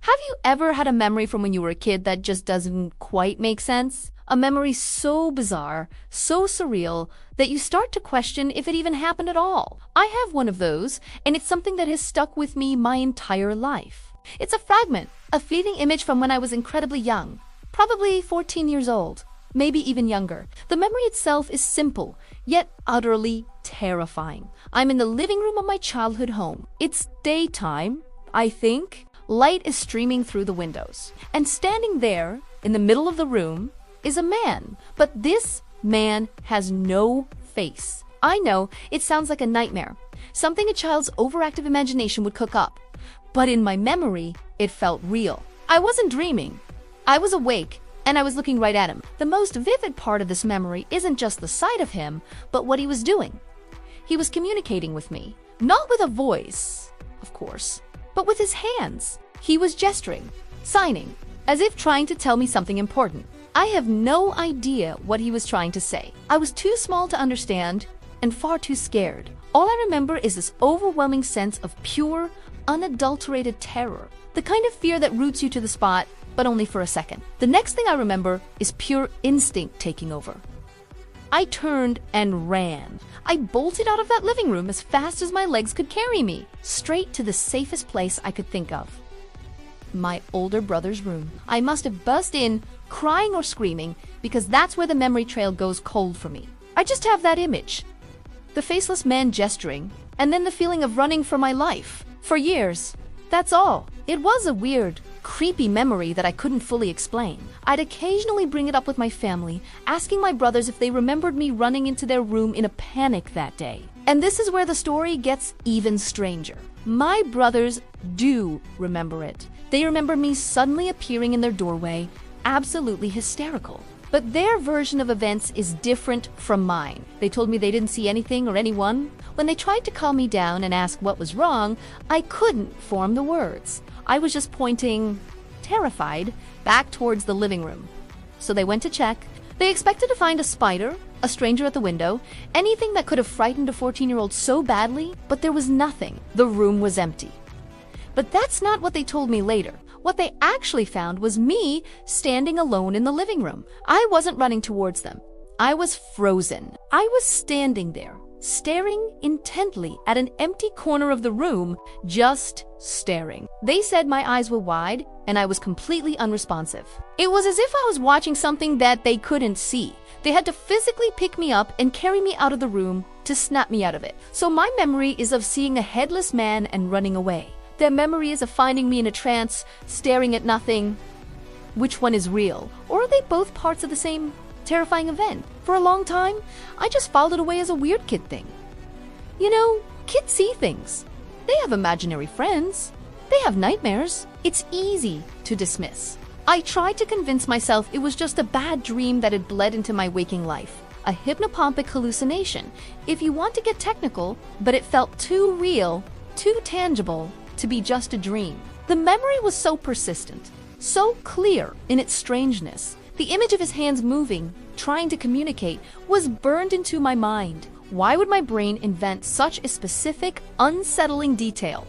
Have you ever had a memory from when you were a kid that just doesn't quite make sense? A memory so bizarre, so surreal, that you start to question if it even happened at all. I have one of those, and it's something that has stuck with me my entire life. It's a fragment, a fleeting image from when I was incredibly young, probably 14 years old, maybe even younger. The memory itself is simple, yet utterly terrifying. I'm in the living room of my childhood home. It's daytime, I think. Light is streaming through the windows. And standing there, in the middle of the room, is a man. But this man has no face. I know, it sounds like a nightmare, something a child's overactive imagination would cook up. But in my memory, it felt real. I wasn't dreaming. I was awake, and I was looking right at him. The most vivid part of this memory isn't just the sight of him, but what he was doing. He was communicating with me, not with a voice, of course, but with his hands. He was gesturing, signing, as if trying to tell me something important. I have no idea what he was trying to say. I was too small to understand and far too scared. All I remember is this overwhelming sense of pure, unadulterated terror. The kind of fear that roots you to the spot, but only for a second. The next thing I remember is pure instinct taking over. I turned and ran. I bolted out of that living room as fast as my legs could carry me, straight to the safest place I could think of. My older brother's room. I must have burst in, crying or screaming, because that's where the memory trail goes cold for me. I just have that image. The faceless man gesturing, and then the feeling of running for my life. For years. That's all. It was a weird, creepy memory that I couldn't fully explain. I'd occasionally bring it up with my family, asking my brothers if they remembered me running into their room in a panic that day. And this is where the story gets even stranger. My brothers do remember it. They remember me suddenly appearing in their doorway, absolutely hysterical. But their version of events is different from mine. They told me they didn't see anything or anyone. When they tried to calm me down and ask what was wrong, I couldn't form the words. I was just pointing, terrified, back towards the living room. So they went to check. They expected to find a spider, a stranger at the window, anything that could have frightened a 14-year-old so badly, but there was nothing. The room was empty. But that's not what they told me later. What they actually found was me standing alone in the living room. I wasn't running towards them. I was frozen. I was standing there, staring intently at an empty corner of the room, just staring. They said my eyes were wide and I was completely unresponsive. It was as if I was watching something that they couldn't see. They had to physically pick me up and carry me out of the room to snap me out of it. So my memory is of seeing a headless man and running away. Their memory is of finding me in a trance, staring at nothing. Which one is real? Or are they both parts of the same terrifying event? For a long time, I just filed it away as a weird kid thing. You know, kids see things. They have imaginary friends. They have nightmares. It's easy to dismiss. I tried to convince myself it was just a bad dream that had bled into my waking life. A hypnopompic hallucination, if you want to get technical, but it felt too real, too tangible, to be just a dream. The memory was so persistent, so clear in its strangeness. The image of his hands moving, trying to communicate, was burned into my mind. Why would my brain invent such a specific, unsettling detail?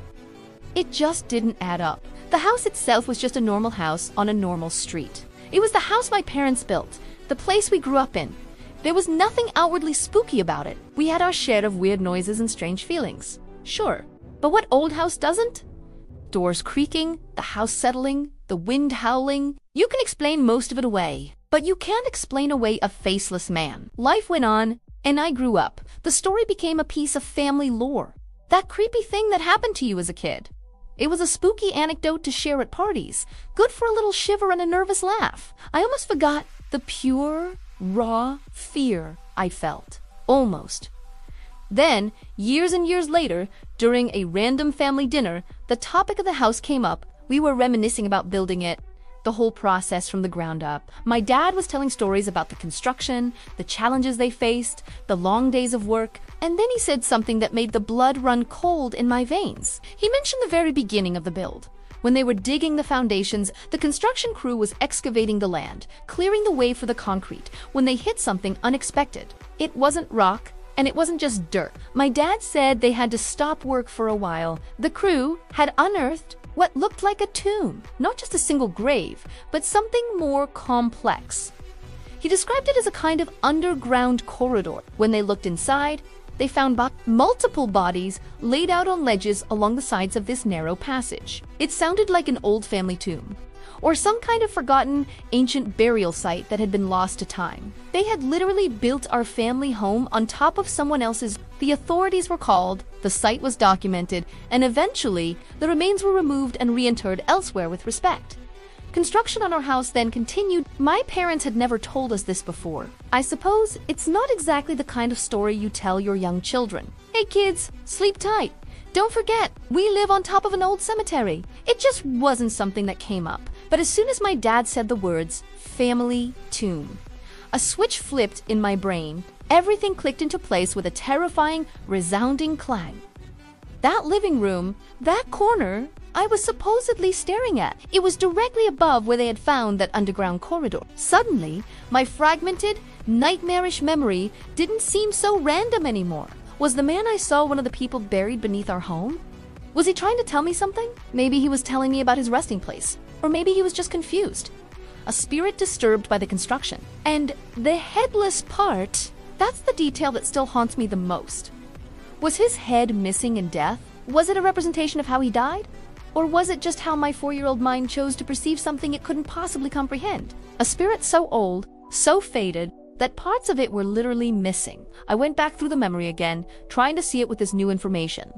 It just didn't add up. The house itself was just a normal house on a normal street. It was the house my parents built, the place we grew up in. There was nothing outwardly spooky about it. We had our share of weird noises and strange feelings. Sure. But what old house doesn't? Doors creaking, the house settling, the wind howling. You can explain most of it away, but you can't explain away a faceless man. Life went on, and I grew up. The story became a piece of family lore. That creepy thing that happened to you as a kid. It was a spooky anecdote to share at parties, good for a little shiver and a nervous laugh. I almost forgot the pure, raw fear I felt. Almost. Then, years and years later, during a random family dinner, the topic of the house came up. We were reminiscing about building it, the whole process from the ground up. My dad was telling stories about the construction, the challenges they faced, the long days of work, and then he said something that made the blood run cold in my veins. He mentioned the very beginning of the build. When they were digging the foundations, the construction crew was excavating the land, clearing the way for the concrete, when they hit something unexpected. It wasn't rock, and it wasn't just dirt. My dad said they had to stop work for a while. The crew had unearthed what looked like a tomb, not just a single grave, but something more complex. He described it as a kind of underground corridor. When they looked inside, they found multiple bodies laid out on ledges along the sides of this narrow passage. It sounded like an old family tomb, or some kind of forgotten ancient burial site that had been lost to time. They had literally built our family home on top of someone else's. The authorities were called, the site was documented, and eventually the remains were removed and reinterred elsewhere with respect. Construction on our house then continued. My parents had never told us this before. I suppose it's not exactly the kind of story you tell your young children. Hey kids, sleep tight. Don't forget, we live on top of an old cemetery. It just wasn't something that came up. But as soon as my dad said the words, family tomb, a switch flipped in my brain. Everything clicked into place with a terrifying, resounding clang. That living room, that corner, I was supposedly staring at. It was directly above where they had found that underground corridor. Suddenly, my fragmented, nightmarish memory didn't seem so random anymore. Was the man I saw one of the people buried beneath our home? Was he trying to tell me something? Maybe he was telling me about his resting place. Or maybe he was just confused. A spirit disturbed by the construction. And the headless part, that's the detail that still haunts me the most. Was his head missing in death? Was it a representation of how he died? Or was it just how my 4-year-old mind chose to perceive something it couldn't possibly comprehend? A spirit so old, so faded, that parts of it were literally missing. I went back through the memory again, trying to see it with this new information.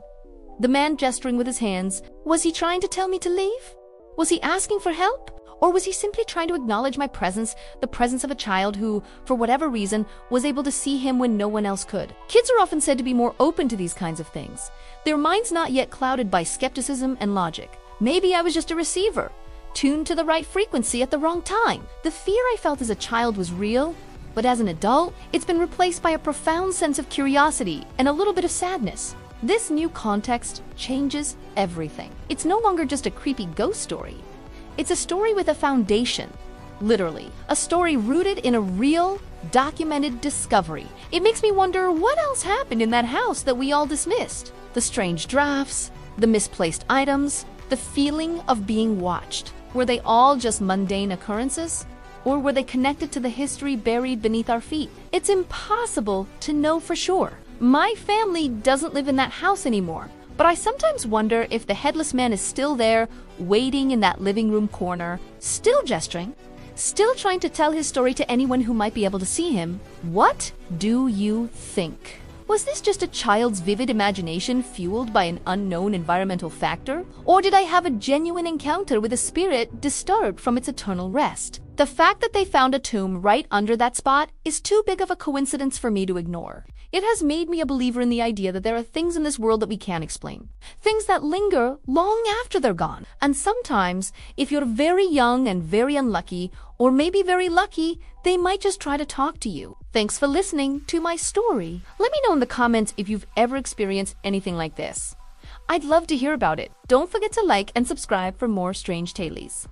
The man gesturing with his hands, was he trying to tell me to leave? Was he asking for help? Or was he simply trying to acknowledge my presence, the presence of a child who, for whatever reason, was able to see him when no one else could? Kids are often said to be more open to these kinds of things, their minds not yet clouded by skepticism and logic. Maybe I was just a receiver, tuned to the right frequency at the wrong time. The fear I felt as a child was real, but as an adult, it's been replaced by a profound sense of curiosity and a little bit of sadness. This new context changes everything. It's no longer just a creepy ghost story. It's a story with a foundation, literally. A story rooted in a real, documented discovery. It makes me wonder what else happened in that house that we all dismissed. The strange drafts, the misplaced items, the feeling of being watched. Were they all just mundane occurrences? Or were they connected to the history buried beneath our feet? It's impossible to know for sure. My family doesn't live in that house anymore. But I sometimes wonder if the headless man is still there, waiting in that living room corner, still gesturing, still trying to tell his story to anyone who might be able to see him. What do you think? Was this just a child's vivid imagination fueled by an unknown environmental factor? Or did I have a genuine encounter with a spirit disturbed from its eternal rest? The fact that they found a tomb right under that spot is too big of a coincidence for me to ignore. It has made me a believer in the idea that there are things in this world that we can't explain. Things that linger long after they're gone. And sometimes, if you're very young and very unlucky, or maybe very lucky, they might just try to talk to you. Thanks for listening to my story. Let me know in the comments if you've ever experienced anything like this. I'd love to hear about it. Don't forget to like and subscribe for more strange tales.